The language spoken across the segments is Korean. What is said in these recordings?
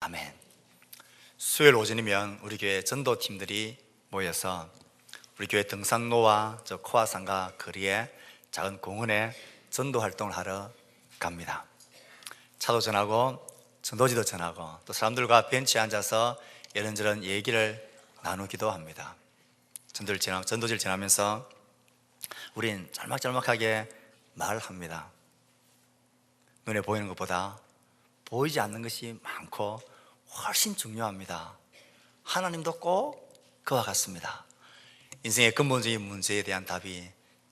아멘. 수요일 오전이면 우리 교회 전도팀들이 모여서 우리 교회 등산로와 저 코아산과 거리에 작은 공원에 전도 활동을 하러 갑니다. 차도 전하고 전도지도 전하고 또 사람들과 벤치에 앉아서 이런저런 얘기를 나누기도 합니다. 전도지를 지나면서 우린 짤막짤막하게 말합니다. 눈에 보이는 것보다 보이지 않는 것이 많고 훨씬 중요합니다. 하나님도 꼭 그와 같습니다. 인생의 근본적인 문제에 대한 답이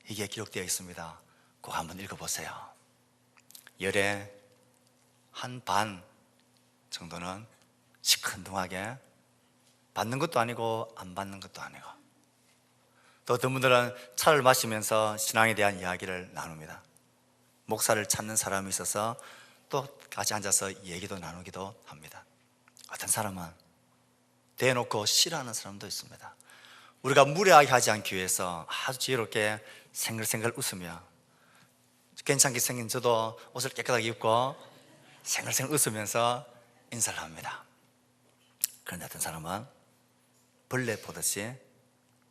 이게 기록되어 있습니다. 꼭 한번 읽어보세요. 열의 한 반 정도는 시큰둥하게 받는 것도 아니고 안 받는 것도 아니고, 또 어떤 분들은 차를 마시면서 신앙에 대한 이야기를 나눕니다. 목사를 찾는 사람이 있어서 또 같이 앉아서 얘기도 나누기도 합니다. 어떤 사람은 대놓고 싫어하는 사람도 있습니다. 우리가 무례하게 하지 않기 위해서 아주 지혜롭게 생글생글 웃으며, 괜찮게 생긴 저도 옷을 깨끗하게 입고 생글생글 웃으면서 인사를 합니다. 그런데 어떤 사람은 벌레 보듯이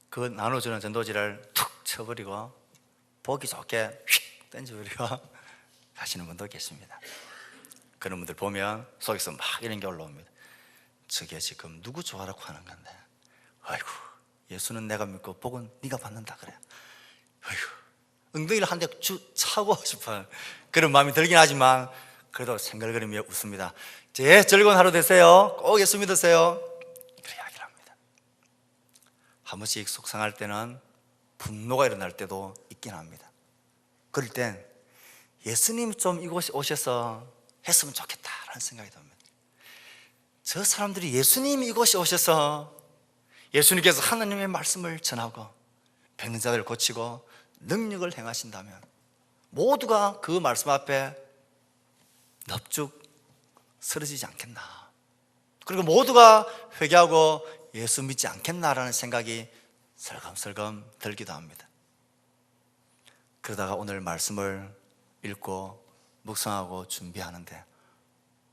그 나눠주는 전도지를 툭 쳐버리고 보기 좋게 휙 던져버리고 가시는 분도 계십니다. 그런 분들 보면 속에서 막 이런 게 올라옵니다. 저게 지금 누구 좋아라고 하는 건데, 아이고, 예수는 내가 믿고 복은 네가 받는다 그래. 아이고, 엉덩이를 한 대 차고 싶어요. 그런 마음이 들긴 하지만 그래도 생글거리며 웃습니다. 제 즐거운 하루 되세요. 꼭 예수 믿으세요. 그렇게 이야기를 합니다. 한 번씩 속상할 때는 분노가 일어날 때도 있긴 합니다. 그럴 땐 예수님 좀 이곳에 오셔서 했으면 좋겠다라는 생각이 듭니다. 저 사람들이 예수님이 이곳에 오셔서 예수님께서 하나님의 말씀을 전하고 병든 자들을 고치고 능력을 행하신다면 모두가 그 말씀 앞에 넙죽 쓰러지지 않겠나, 그리고 모두가 회개하고 예수 믿지 않겠나라는 생각이 설금설금 들기도 합니다. 그러다가 오늘 말씀을 읽고 묵상하고 준비하는데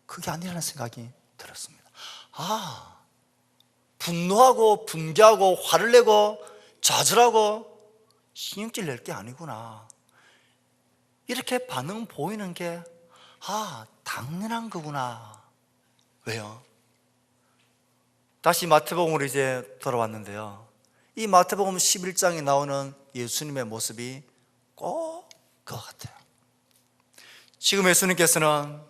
그게 아니라는 생각이 들었습니다. 분노하고 분개하고 화를 내고 좌절하고 신경질 낼 게 아니구나, 이렇게 반응 보이는 게 당연한 거구나. 왜요? 다시 마태복음으로 이제 돌아왔는데요, 이 마태복음 11장에 나오는 예수님의 모습이 꼭 그와 같아요. 지금 예수님께서는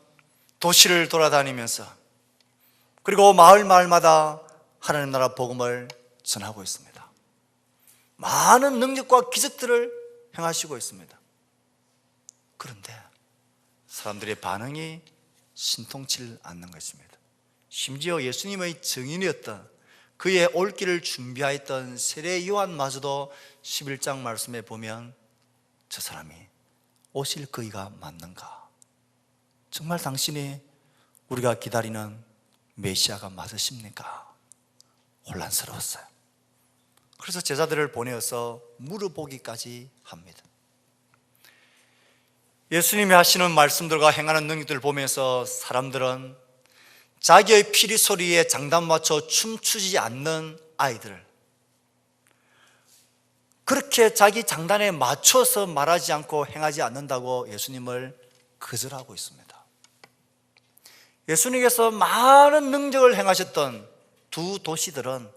도시를 돌아다니면서 그리고 마을마다 하나님 나라 복음을 전하고 있습니다. 많은 능력과 기적들을 행하시고 있습니다. 그런데 사람들의 반응이 신통치 않는 것입니다. 심지어 예수님의 증인이었던, 그의 올 길을 준비하였던 세례 요한마저도 11장 말씀에 보면 저 사람이 오실 그이가 맞는가? 정말 당신이 우리가 기다리는 메시아가 맞으십니까? 혼란스러웠어요. 그래서 제자들을 보내어서 물어보기까지 합니다. 예수님이 하시는 말씀들과 행하는 능력들을 보면서 사람들은 자기의 피리 소리에 장단 맞춰 춤추지 않는 아이들, 그렇게 자기 장단에 맞춰서 말하지 않고 행하지 않는다고 예수님을 거절하고 있습니다. 예수님께서 많은 능력을 행하셨던 두 도시들은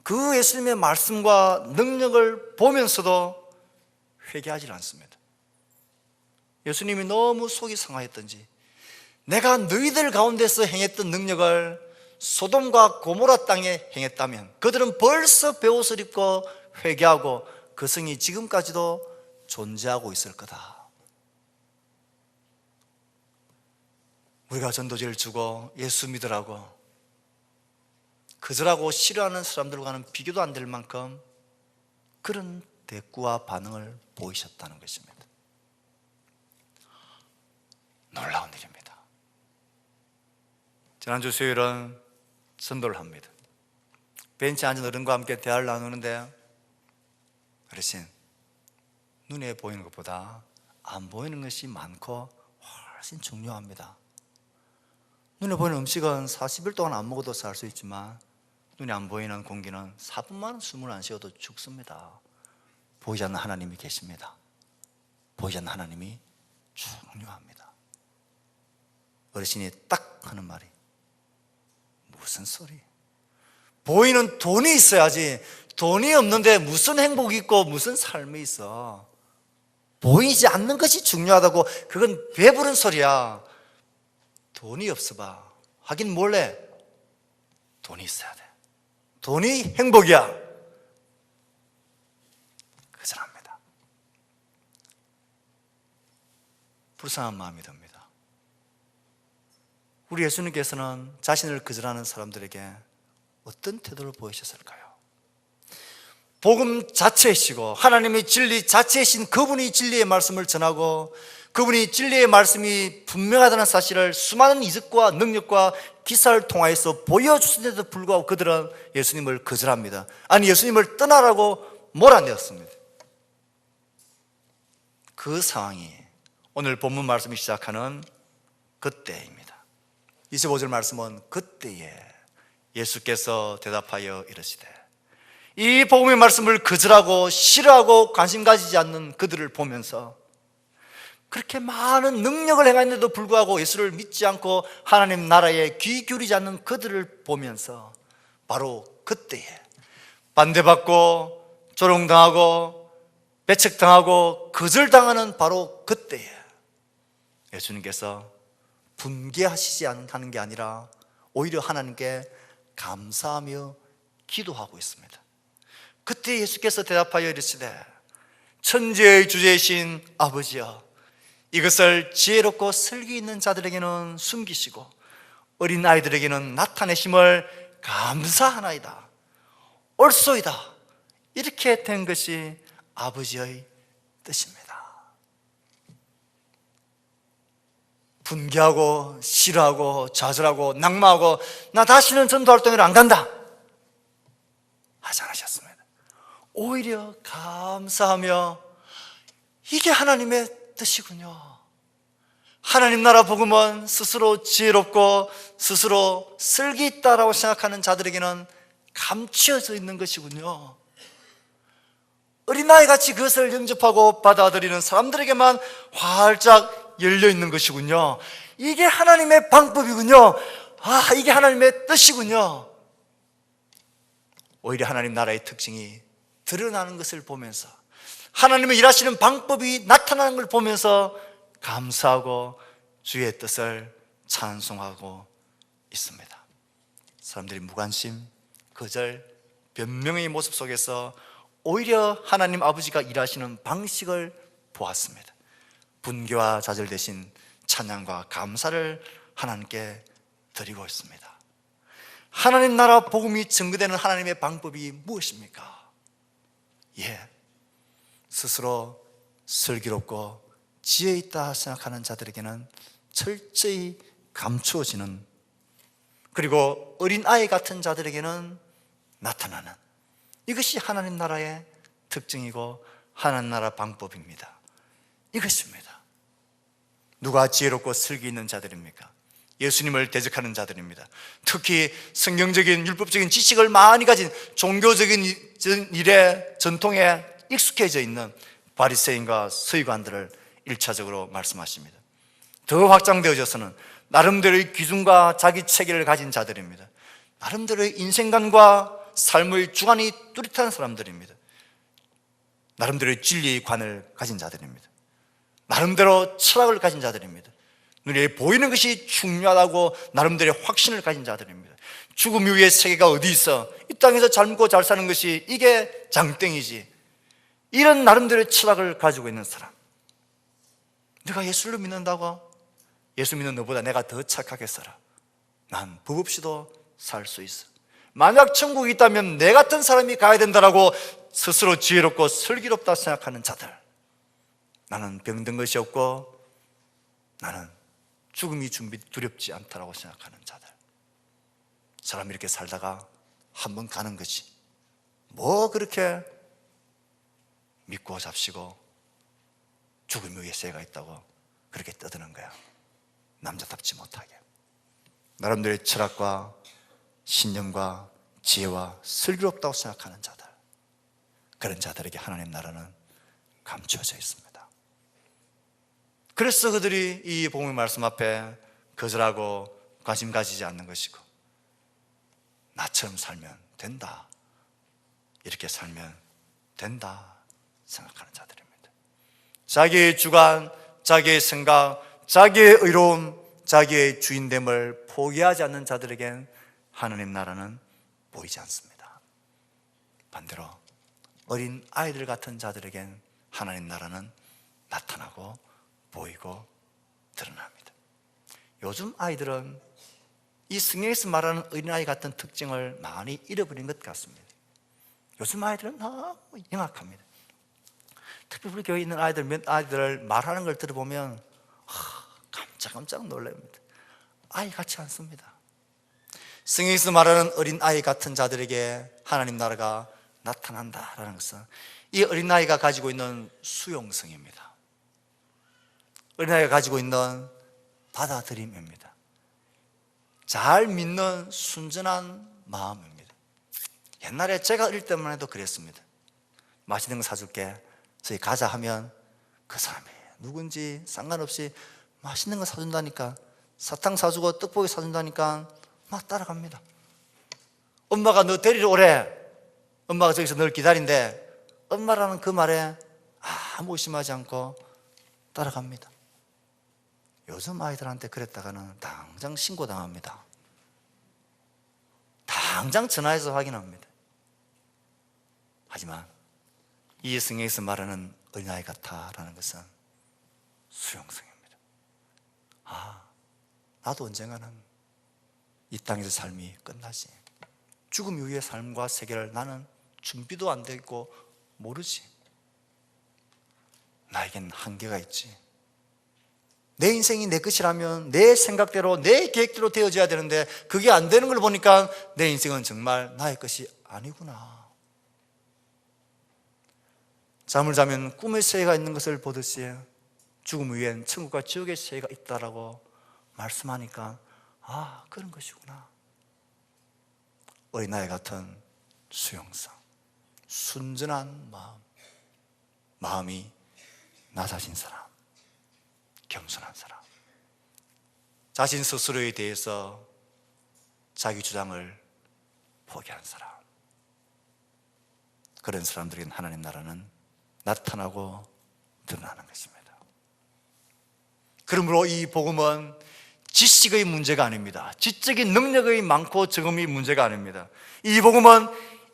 그 예수님의 말씀과 능력을 보면서도 회개하지 않습니다. 예수님이 너무 속이 상하였던지 내가 너희들 가운데서 행했던 능력을 소돔과 고모라 땅에 행했다면 그들은 벌써 베옷을 입고 회개하고 그 성이 지금까지도 존재하고 있을 거다. 우리가 전도지를 주고 예수 믿으라고 거절하고 싫어하는 사람들과는 비교도 안 될 만큼 그런 대꾸와 반응을 보이셨다는 것입니다. 놀라운 일입니다. 지난주 수요일은 전도를 합니다. 벤치에 앉은 어른과 함께 대화를 나누는데 어르신, 눈에 보이는 것보다 안 보이는 것이 많고 훨씬 중요합니다. 눈에 보이는 음식은 40일 동안 안 먹어도 살 수 있지만 눈에 안 보이는 공기는 4분만 숨을 안 쉬어도 죽습니다. 보이지 않는 하나님이 계십니다. 보이지 않는 하나님이 중요합니다. 어르신이 딱 하는 말이 무슨 소리? 보이는 돈이 있어야지. 돈이 없는데 무슨 행복이 있고 무슨 삶이 있어? 보이지 않는 것이 중요하다고. 그건 배부른 소리야. 돈이 없어 봐. 하긴 몰래 돈이 있어야 돼. 돈이 행복이야. 거절합니다. 불쌍한 마음이 듭니다. 우리 예수님께서는 자신을 거절하는 사람들에게 어떤 태도를 보이셨을까요? 복음 자체이시고 하나님의 진리 자체이신 그분이 진리의 말씀을 전하고 그분이 진리의 말씀이 분명하다는 사실을 수많은 이적과 능력과 기사를 통하여서 보여주신데도 불구하고 그들은 예수님을 거절합니다. 아니, 예수님을 떠나라고 몰아내었습니다. 그 상황이 오늘 본문 말씀이 시작하는 그때입니다. 25절 말씀은 그때에 예수께서 대답하여 이르시되, 이 복음의 말씀을 거절하고 싫어하고 관심 가지지 않는 그들을 보면서 그렇게 많은 능력을 행하는데도 불구하고 예수를 믿지 않고 하나님 나라에 귀 기울이지 않는 그들을 보면서 바로 그때에 반대받고 조롱당하고 배척당하고 거절당하는 바로 그때에 예수님께서 분개하시지 않는 게 아니라 오히려 하나님께 감사하며 기도하고 있습니다. 그때 예수께서 대답하여 이르시되, 천지의 주제이신 아버지여, 이것을 지혜롭고 슬기 있는 자들에게는 숨기시고 어린 아이들에게는 나타내심을 감사하나이다. 옳소이다. 이렇게 된 것이 아버지의 뜻입니다. 분개하고 싫어하고 좌절하고 낙마하고 나 다시는 전도활동으로 안 간다 하지 않으셨습니다. 오히려 감사하며 이게 하나님의 뜻이군요. 하나님 나라 복음은 스스로 지혜롭고 스스로 슬기 있다라고 생각하는 자들에게는 감추어져 있는 것이군요. 어린아이같이 그것을 영접하고 받아들이는 사람들에게만 활짝 열려있는 것이군요. 이게 하나님의 방법이군요. 이게 하나님의 뜻이군요. 오히려 하나님 나라의 특징이 드러나는 것을 보면서 하나님의 일하시는 방법이 나타나는 걸 보면서 감사하고 주의 뜻을 찬송하고 있습니다. 사람들이 무관심, 거절, 변명의 모습 속에서 오히려 하나님 아버지가 일하시는 방식을 보았습니다. 분개와 좌절 대신 찬양과 감사를 하나님께 드리고 있습니다. 하나님 나라 복음이 증거되는 하나님의 방법이 무엇입니까? 스스로 슬기롭고 지혜 있다 생각하는 자들에게는 철저히 감추어지는, 그리고 어린아이 같은 자들에게는 나타나는, 이것이 하나님 나라의 특징이고 하나님 나라 방법입니다. 이것입니다. 누가 지혜롭고 슬기 있는 자들입니까? 예수님을 대적하는 자들입니다. 특히 성경적인 율법적인 지식을 많이 가진 종교적인 일에 전통에 익숙해져 있는 바리새인과 서기관들을 1차적으로 말씀하십니다. 더 확장되어져서는 나름대로의 기준과 자기 체계를 가진 자들입니다. 나름대로의 인생관과 삶의 주관이 뚜렷한 사람들입니다. 나름대로의 진리의 관을 가진 자들입니다. 나름대로 철학을 가진 자들입니다. 눈에 보이는 것이 중요하다고 나름대로의 확신을 가진 자들입니다. 죽음 이후의 세계가 어디 있어? 이 땅에서 잘 먹고 잘 사는 것이 이게 장땡이지. 이런 나름대로의 철학을 가지고 있는 사람. 내가 예수를 믿는다고? 예수 믿는 너보다 내가 더 착하게 살아. 난 법 없이도 살 수 있어. 만약 천국이 있다면 내 같은 사람이 가야 된다라고 스스로 지혜롭고 슬기롭다 생각하는 자들. 나는 병든 것이 없고 나는 죽음이 두렵지 않다라고 생각하는 자들. 사람이 이렇게 살다가 한번 가는 거지. 뭐 그렇게 믿고 잡시고 죽음 위에 세가 있다고 그렇게 떠드는 거야. 남자답지 못하게. 나름대로의 철학과 신념과 지혜와 슬기롭다고 생각하는 자들, 그런 자들에게 하나님 나라는 감추어져 있습니다. 그래서 그들이 이 복음의 말씀 앞에 거절하고 관심 가지지 않는 것이고, 나처럼 살면 된다, 이렇게 살면 된다 생각하는 자들입니다. 자기의 주관, 자기의 생각, 자기의 의로움, 자기의 주인됨을 포기하지 않는 자들에겐 하나님 나라는 보이지 않습니다. 반대로 어린 아이들 같은 자들에겐 하나님 나라는 나타나고 보이고 드러납니다. 요즘 아이들은 이 성경에서 말하는 어린아이 같은 특징을 많이 잃어버린 것 같습니다. 요즘 아이들은 너무 영악합니다. 특히 우리 교회에 있는 아이들, 몇 아이들 말하는 걸 들어보면 깜짝 놀랍니다. 아이 같지 않습니다. 성경에서 말하는 어린아이 같은 자들에게 하나님 나라가 나타난다라는 것은 이 어린아이가 가지고 있는 수용성입니다. 어린아이가 가지고 있는 받아들임입니다. 잘 믿는 순전한 마음입니다. 옛날에 제가 어릴 때만 해도 그랬습니다. 맛있는 거 사줄게, 저희 가자 하면 그 사람이 누군지 상관없이 맛있는 거 사준다니까, 사탕 사주고 떡볶이 사준다니까 막 따라갑니다. 엄마가 너 데리러 오래, 엄마가 저기서 널 기다린대, 엄마라는 그 말에 아무 의심하지 않고 따라갑니다. 요즘 아이들한테 그랬다가는 당장 신고당합니다. 당장 전화해서 확인합니다. 하지만 이 성경에서 말하는 어린아이 같다라는 것은 수용성입니다. 나도 언젠가는 이 땅에서 삶이 끝나지, 죽음 이후의 삶과 세계를 나는 준비도 안 돼 있고 모르지. 나에겐 한계가 있지. 내 인생이 내 것이라면 내 생각대로 내 계획대로 되어져야 되는데 그게 안 되는 걸 보니까 내 인생은 정말 나의 것이 아니구나. 잠을 자면 꿈의 세계가 있는 것을 보듯이 죽음 후엔 천국과 지옥의 세계가 있다라고 말씀하니까 그런 것이구나. 어린아이 같은 수용성, 순전한 마음, 마음이 낮아진 사람, 겸손한 사람, 자신 스스로에 대해서 자기 주장을 포기한 사람, 그런 사람들에겐 하나님 나라는 나타나고 드러나는 것입니다. 그러므로 이 복음은 지식의 문제가 아닙니다. 지적인 능력의 많고 적음이 문제가 아닙니다. 이 복음은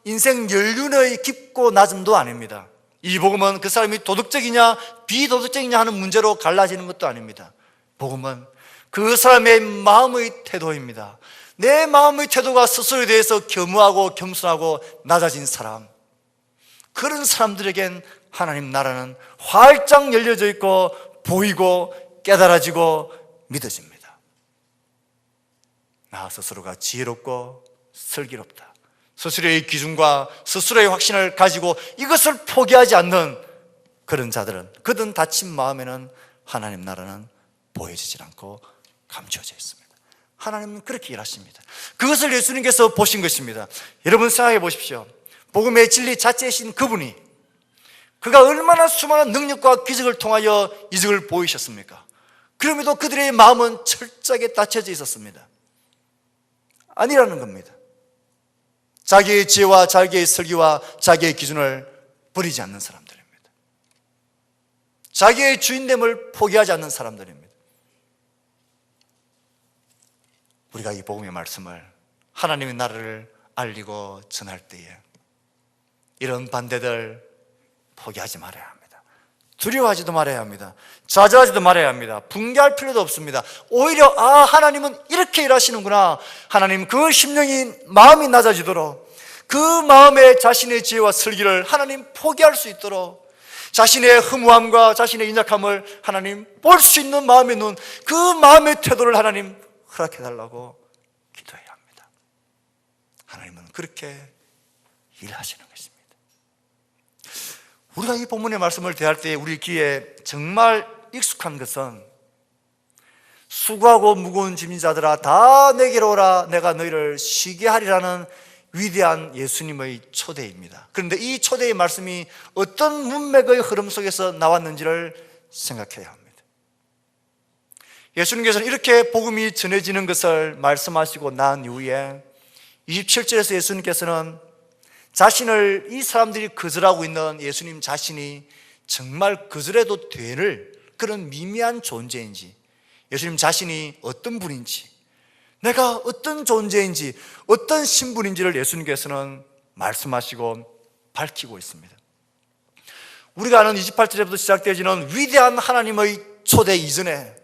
인생 연륜의 깊고 낮음도 아닙니다. 이 복음은 그 사람이 도덕적이냐 비도덕적이냐 하는 문제로 갈라지는 것도 아닙니다. 복음은 그 사람의 마음의 태도입니다. 내 마음의 태도가 스스로에 대해서 겸허하고 겸손하고 낮아진 사람, 그런 사람들에겐 하나님 나라는 활짝 열려져 있고 보이고 깨달아지고 믿어집니다. 나 스스로가 지혜롭고 슬기롭다, 스스로의 기준과 스스로의 확신을 가지고 이것을 포기하지 않는 그런 자들은, 그든 다친 마음에는 하나님 나라는 보여지지 않고 감춰져 있습니다. 하나님은 그렇게 일하십니다. 그것을 예수님께서 보신 것입니다. 여러분 생각해 보십시오. 복음의 진리 자체이신 그분이, 그가 얼마나 수많은 능력과 기적을 통하여 이적을 보이셨습니까? 그럼에도 그들의 마음은 철저하게 닫혀져 있었습니다. 아니라는 겁니다. 자기의 지혜와 자기의 설교와 자기의 기준을 버리지 않는 사람들입니다. 자기의 주인됨을 포기하지 않는 사람들입니다. 우리가 이 복음의 말씀을, 하나님의 나라를 알리고 전할 때에 이런 반대들 포기하지 말아야 합니다. 두려워하지도 말아야 합니다. 좌절하지도 말아야 합니다. 붕괴할 필요도 없습니다. 오히려 하나님은 이렇게 일하시는구나, 하나님 그 심령이, 마음이 낮아지도록, 그 마음에 자신의 지혜와 슬기를 하나님 포기할 수 있도록, 자신의 허무함과 자신의 인약함을 하나님 볼 수 있는 마음의 눈, 그 마음의 태도를 하나님 허락해달라고 기도해야 합니다. 하나님은 그렇게 일하시는 것입니다. 우리가 이 본문의 말씀을 대할 때 우리 귀에 정말 익숙한 것은 수고하고 무거운 짐진 자들아 다 내게로 오라 내가 너희를 쉬게 하리라는 위대한 예수님의 초대입니다. 그런데 이 초대의 말씀이 어떤 문맥의 흐름 속에서 나왔는지를 생각해야 합니다. 예수님께서는 이렇게 복음이 전해지는 것을 말씀하시고 난 이후에 27절에서 예수님께서는 자신을 이 사람들이 거절하고 있는 예수님 자신이 정말 거절해도 되는 그런 미미한 존재인지, 예수님 자신이 어떤 분인지, 내가 어떤 존재인지, 어떤 신분인지를 예수님께서는 말씀하시고 밝히고 있습니다. 우리가 아는 28절에부터 시작되어지는 위대한 하나님의 초대 이전에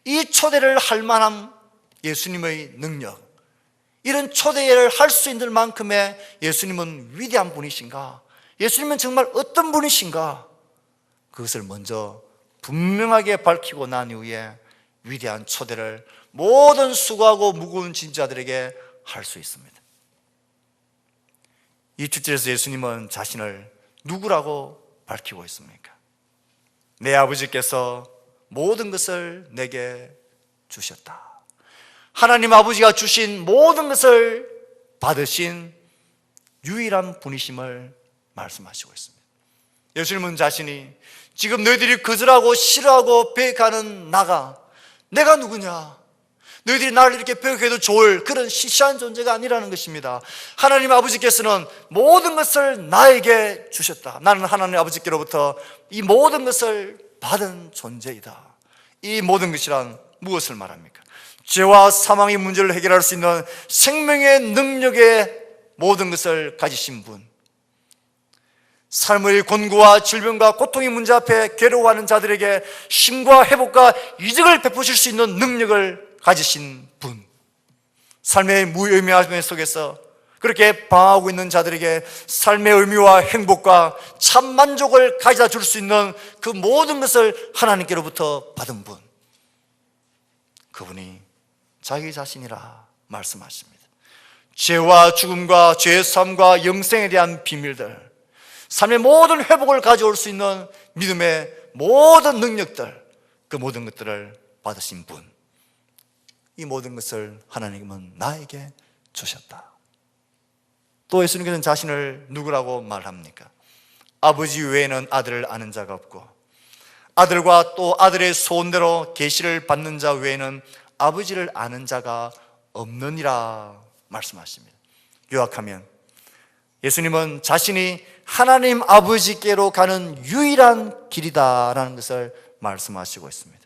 이 초대를 할 만한 예수님의 능력, 이런 초대를 할 수 있는 만큼의 예수님은 위대한 분이신가? 예수님은 정말 어떤 분이신가? 그것을 먼저 분명하게 밝히고 난 이후에 위대한 초대를 모든 수고하고 무거운 짐자들에게 할 수 있습니다. 이 27절에서 예수님은 자신을 누구라고 밝히고 있습니까? 내 아버지께서 모든 것을 내게 주셨다. 하나님 아버지가 주신 모든 것을 받으신 유일한 분이심을 말씀하시고 있습니다. 예수님은 자신이 지금 너희들이 거절하고 싫어하고 배역하는 내가 누구냐? 너희들이 나를 이렇게 배역해도 좋을 그런 시시한 존재가 아니라는 것입니다. 하나님 아버지께서는 모든 것을 나에게 주셨다. 나는 하나님 아버지께로부터 이 모든 것을 받은 존재이다. 이 모든 것이란 무엇을 말합니까? 죄와 사망의 문제를 해결할 수 있는 생명의 능력의 모든 것을 가지신 분, 삶의 곤고와 질병과 고통의 문제 앞에 괴로워하는 자들에게 힘과 회복과 이적을 베푸실 수 있는 능력을 가지신 분, 삶의 무의미함 속에서 그렇게 방황하고 있는 자들에게 삶의 의미와 행복과 참 만족을 가져다 줄 수 있는 그 모든 것을 하나님께로부터 받은 분, 그분이 자기 자신이라 말씀하십니다. 죄와 죽음과 죄의 삶과 영생에 대한 비밀들, 삶의 모든 회복을 가져올 수 있는 믿음의 모든 능력들, 그 모든 것들을 받으신 분, 이 모든 것을 하나님은 나에게 주셨다. 또 예수님께서는 자신을 누구라고 말합니까? 아버지 외에는 아들을 아는 자가 없고 아들과 또 아들의 소원대로 계시를 받는 자 외에는 아버지를 아는 자가 없느니라 말씀하십니다. 요약하면 예수님은 자신이 하나님 아버지께로 가는 유일한 길이다라는 것을 말씀하시고 있습니다.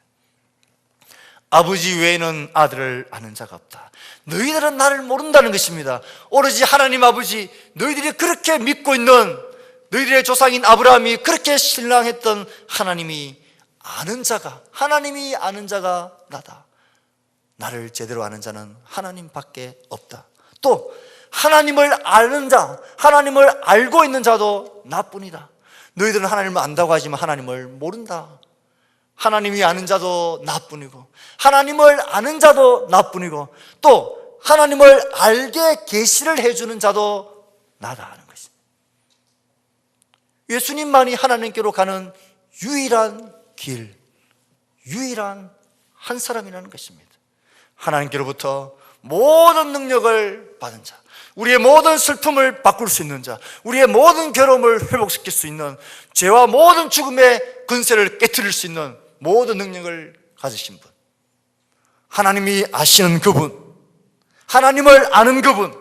아버지 외에는 아들을 아는 자가 없다. 너희들은 나를 모른다는 것입니다. 오로지 하나님 아버지, 너희들이 그렇게 믿고 있는 너희들의 조상인 아브라함이 그렇게 신랑했던 하나님이 아는 자가, 하나님이 아는 자가 나다. 나를 제대로 아는 자는 하나님밖에 없다. 또 하나님을 아는 자, 하나님을 알고 있는 자도 나뿐이다. 너희들은 하나님을 안다고 하지만 하나님을 모른다. 하나님이 아는 자도 나뿐이고 하나님을 아는 자도 나뿐이고 또 하나님을 알게 계시를 해주는 자도 나다 하는 것입니다. 예수님만이 하나님께로 가는 유일한 길, 유일한 한 사람이라는 것입니다. 하나님께로부터 모든 능력을 받은 자, 우리의 모든 슬픔을 바꿀 수 있는 자, 우리의 모든 괴로움을 회복시킬 수 있는, 죄와 모든 죽음의 근세를 깨트릴 수 있는 모든 능력을 가지신 분, 하나님이 아시는 그분, 하나님을 아는 그분,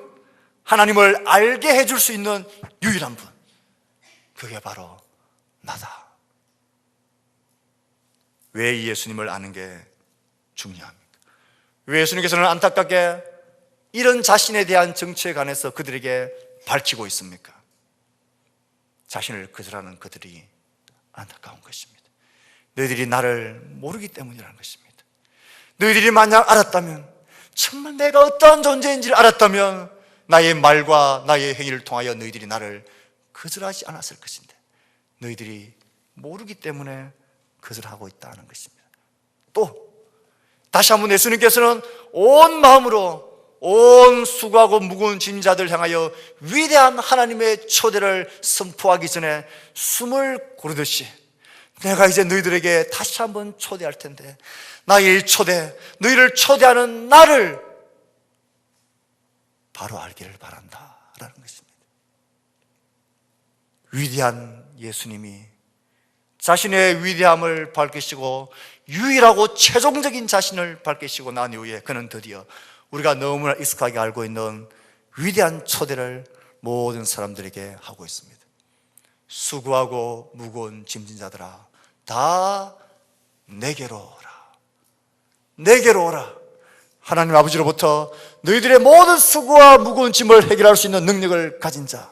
하나님을 알게 해줄 수 있는 유일한 분, 그게 바로 나다. 왜 이 예수님을 아는 게 중요합니까? 왜 예수님께서는 안타깝게 이런 자신에 대한 정체에 관해서 그들에게 밝히고 있습니까? 자신을 거절하는 그들이 안타까운 것입니다. 너희들이 나를 모르기 때문이라는 것입니다. 너희들이 만약 알았다면, 정말 내가 어떠한 존재인지를 알았다면 나의 말과 나의 행위를 통하여 너희들이 나를 거절하지 않았을 것인데 너희들이 모르기 때문에 거절하고 있다는 것입니다. 또 다시 한번 예수님께서는 온 마음으로 온 수고하고 무거운 짐자들 향하여 위대한 하나님의 초대를 선포하기 전에 숨을 고르듯이 내가 이제 너희들에게 다시 한번 초대할 텐데 나의 초대, 너희를 초대하는 나를 바로 알기를 바란다 라는 것입니다. 위대한 예수님이 자신의 위대함을 밝히시고 유일하고 최종적인 자신을 밝히시고 난 이후에 그는 드디어 우리가 너무나 익숙하게 알고 있는 위대한 초대를 모든 사람들에게 하고 있습니다. 수고하고 무거운 짐진 자들아 다 내게로 오라. 내게로 오라. 하나님 아버지로부터 너희들의 모든 수고와 무거운 짐을 해결할 수 있는 능력을 가진 자,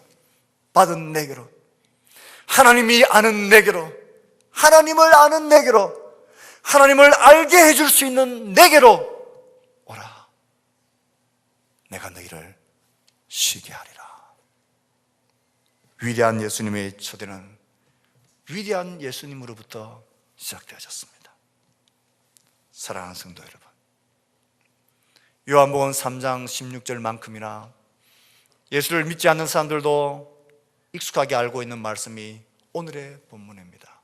받은 내게로, 하나님이 아는 내게로, 하나님을 아는 내게로, 하나님을 알게 해줄 수 있는 내게로 오라. 내가 너희를 쉬게 하리라. 위대한 예수님의 초대는 위대한 예수님으로부터 시작되어졌습니다. 사랑하는 성도 여러분, 요한복음 3장 16절만큼이나 예수를 믿지 않는 사람들도 익숙하게 알고 있는 말씀이 오늘의 본문입니다.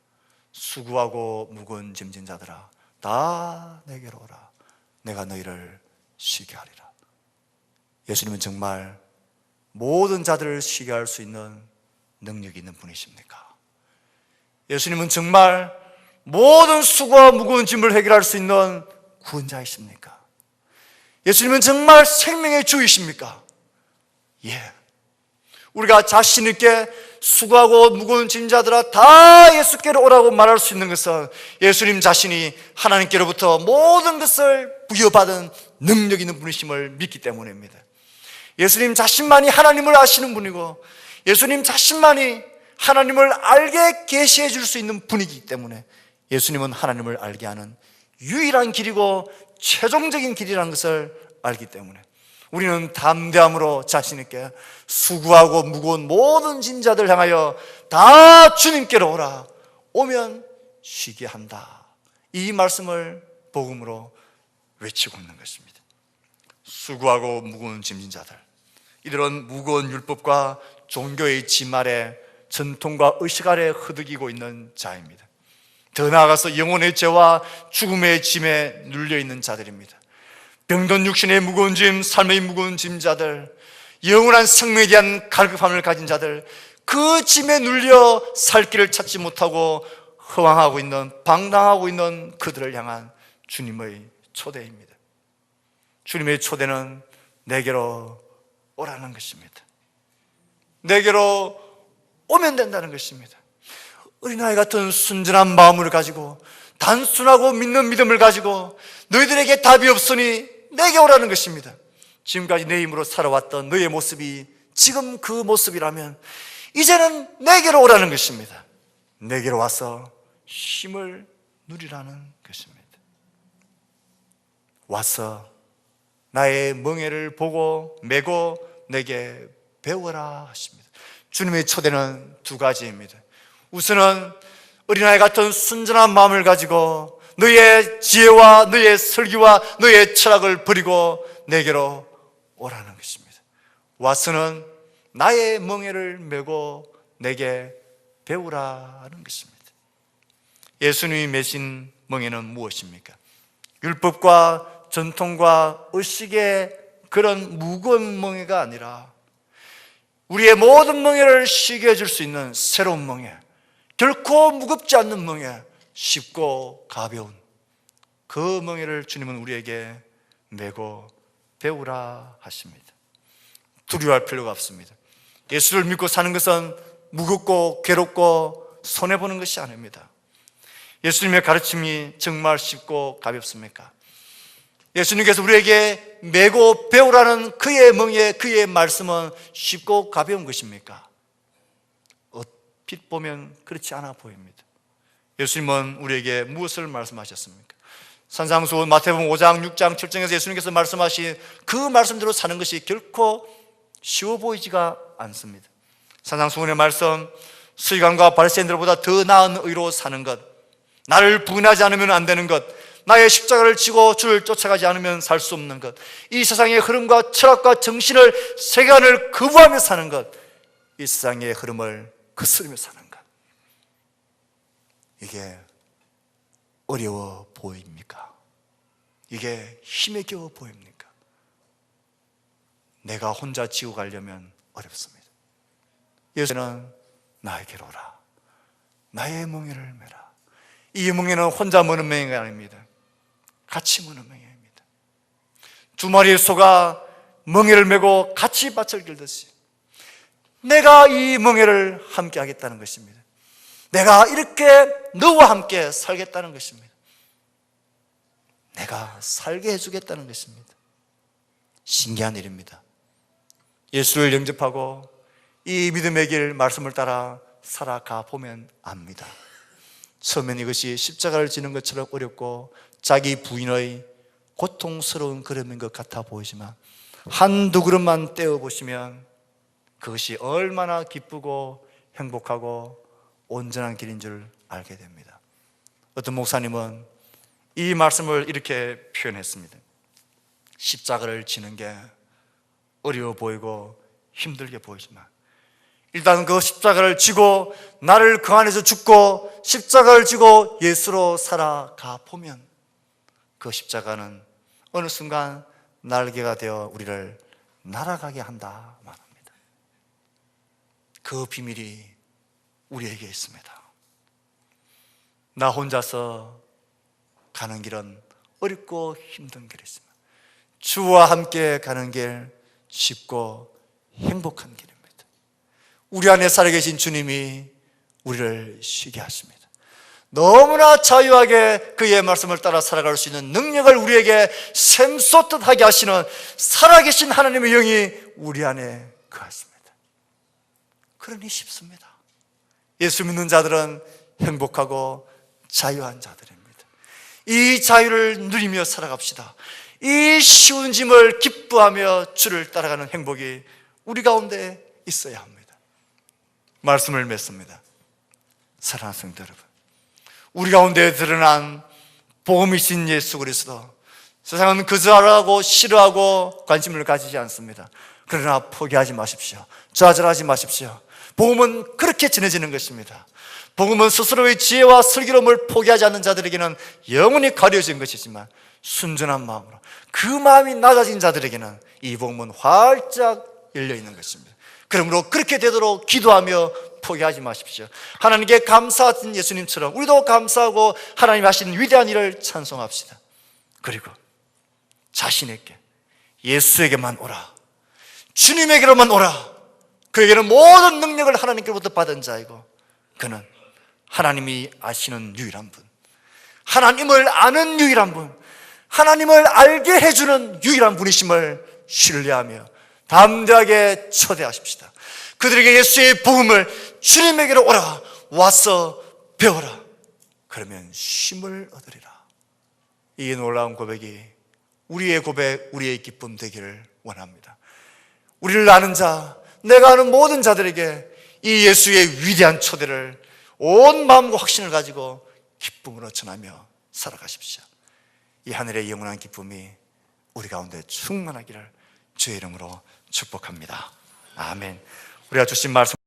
수고하고 무거운 짐진 자들아 다 내게로 오라. 내가 너희를 쉬게 하리라. 예수님은 정말 모든 자들을 쉬게 할 수 있는 능력이 있는 분이십니까? 예수님은 정말 모든 수고와 무거운 짐을 해결할 수 있는 구원자이십니까? 예수님은 정말 생명의 주이십니까? 예. 우리가 자신 있게 수고하고 무거운 짐자들아 다 예수께로 오라고 말할 수 있는 것은 예수님 자신이 하나님께로부터 모든 것을 부여받은 능력 있는 분이심을 믿기 때문입니다. 예수님 자신만이 하나님을 아시는 분이고 예수님 자신만이 하나님을 알게 계시해 줄 수 있는 분이기 때문에 예수님은 하나님을 알게 하는 유일한 길이고 최종적인 길이라는 것을 알기 때문에 우리는 담대함으로 자신 있게 수고하고 무거운 모든 짐자들 향하여 다 주님께로 오라. 오면 쉬게 한다. 이 말씀을 복음으로 외치고 있는 것입니다. 수고하고 무거운 짐진 자들, 이들은 무거운 율법과 종교의 짐 아래, 전통과 의식 아래 흐드기고 있는 자입니다. 더 나아가서 영혼의 죄와 죽음의 짐에 눌려있는 자들입니다. 병든 육신의 무거운 짐, 삶의 무거운 짐자들, 영원한 생명에 대한 갈급함을 가진 자들, 그 짐에 눌려 살 길을 찾지 못하고 허황하고 있는, 방랑하고 있는 그들을 향한 주님의 초대입니다. 주님의 초대는 내게로 오라는 것입니다. 내게로 오면 된다는 것입니다. 어린아이 같은 순전한 마음을 가지고 단순하고 믿는 믿음을 가지고 너희들에게 답이 없으니 내게 오라는 것입니다. 지금까지 내 힘으로 살아왔던 너의 모습이 지금 그 모습이라면 이제는 내게로 오라는 것입니다. 내게로 와서 힘을 누리라는 것입니다. 와서 나의 멍에를 보고 메고 내게 배워라 하십니다. 주님의 초대는 두 가지입니다. 우선은 어린아이 같은 순전한 마음을 가지고 너의 지혜와 너의 설교와 너의 철학을 버리고 내게로 오라는 것입니다. 와서는 나의 멍에를 메고 내게 배우라는 것입니다. 예수님이 메신 멍에는 무엇입니까? 율법과 전통과 의식의 그런 무거운 멍에가 아니라 우리의 모든 멍에를 쉬게 해줄 수 있는 새로운 멍에, 결코 무겁지 않는 멍에, 쉽고 가벼운 그 멍에를 주님은 우리에게 메고 배우라 하십니다. 두려워할 필요가 없습니다. 예수를 믿고 사는 것은 무겁고 괴롭고 손해보는 것이 아닙니다. 예수님의 가르침이 정말 쉽고 가볍습니까? 예수님께서 우리에게 메고 배우라는 그의 멍에, 그의 말씀은 쉽고 가벼운 것입니까? 얼핏 보면 그렇지 않아 보입니다. 예수님은 우리에게 무엇을 말씀하셨습니까? 산상수훈 마태복음 5장, 6장, 7장에서 예수님께서 말씀하신 그 말씀대로 사는 것이 결코 쉬워 보이지가 않습니다. 산상수훈의 말씀, 서기관과 바리새인들보다 더 나은 의로 사는 것, 나를 부인하지 않으면 안 되는 것, 나의 십자가를 지고 주를 쫓아가지 않으면 살 수 없는 것, 이 세상의 흐름과 철학과 정신을, 세계관을 거부하며 사는 것, 이 세상의 흐름을 거스르며 사는 것, 이게 어려워 보입니까? 이게 힘에 겨워 보입니까? 내가 혼자 지고 가려면 어렵습니다. 예수는 나에게로 오라. 나의 멍에를 메라. 이 멍에는 혼자 머는 멍에가 아닙니다. 같이 머는 멍에입니다. 두 마리의 소가 멍에를 메고 같이 밭을 길듯이 내가 이 멍에를 함께 하겠다는 것입니다. 내가 이렇게 너와 함께 살겠다는 것입니다. 내가 살게 해주겠다는 것입니다. 신기한 일입니다. 예수를 영접하고 이 믿음의 길 말씀을 따라 살아가 보면 압니다. 처음엔 이것이 십자가를 지는 것처럼 어렵고 자기 부인의 고통스러운 걸음인 것 같아 보이지만 한두 걸음만 떼어보시면 그것이 얼마나 기쁘고 행복하고 온전한 길인 줄 알게 됩니다. 어떤 목사님은 이 말씀을 이렇게 표현했습니다. 십자가를 지는 게 어려워 보이고 힘들게 보이지만 일단 그 십자가를 지고 나를 그 안에서 죽고 십자가를 지고 예수로 살아가 보면 그 십자가는 어느 순간 날개가 되어 우리를 날아가게 한다 말합니다. 그 비밀이 우리에게 있습니다. 나 혼자서 가는 길은 어렵고 힘든 길이지만 주와 함께 가는 길 쉽고 행복한 길입니다. 우리 안에 살아계신 주님이 우리를 쉬게 하십니다. 너무나 자유하게 그의 말씀을 따라 살아갈 수 있는 능력을 우리에게 샘솟듯 하게 하시는 살아계신 하나님의 영이 우리 안에 거하십니다. 그러니 쉽습니다. 예수 믿는 자들은 행복하고 자유한 자들입니다. 이 자유를 누리며 살아갑시다. 이 쉬운 짐을 기뻐하며 주를 따라가는 행복이 우리 가운데 있어야 합니다. 말씀을 맺습니다. 사랑하는 성도 여러분, 우리 가운데 드러난 복음이신 예수 그리스도, 세상은 거절하고 싫어하고 관심을 가지지 않습니다. 그러나 포기하지 마십시오. 좌절하지 마십시오. 복음은 그렇게 전해지는 것입니다. 복음은 스스로의 지혜와 슬기로움을 포기하지 않는 자들에게는 영원히 가려진 것이지만 순전한 마음으로 그 마음이 낮아진 자들에게는 이 복음은 활짝 열려있는 것입니다. 그러므로 그렇게 되도록 기도하며 포기하지 마십시오. 하나님께 감사하신 예수님처럼 우리도 감사하고 하나님 하신 위대한 일을 찬송합시다. 그리고 자신에게 예수에게만 오라, 주님에게로만 오라. 그에게는 모든 능력을 하나님께로부터 받은 자이고 그는 하나님이 아시는 유일한 분, 하나님을 아는 유일한 분, 하나님을 알게 해주는 유일한 분이심을 신뢰하며 담대하게 초대하십시다. 그들에게 예수의 복음을 주님에게로 오라, 와서 배워라. 그러면 쉼을 얻으리라. 이 놀라운 고백이 우리의 고백, 우리의 기쁨 되기를 원합니다. 우리를 아는 자, 내가 아는 모든 자들에게 이 예수의 위대한 초대를 온 마음과 확신을 가지고 기쁨으로 전하며 살아가십시오. 이 하늘의 영원한 기쁨이 우리 가운데 충만하기를 주의 이름으로 축복합니다. 아멘. 우리가 주신 말씀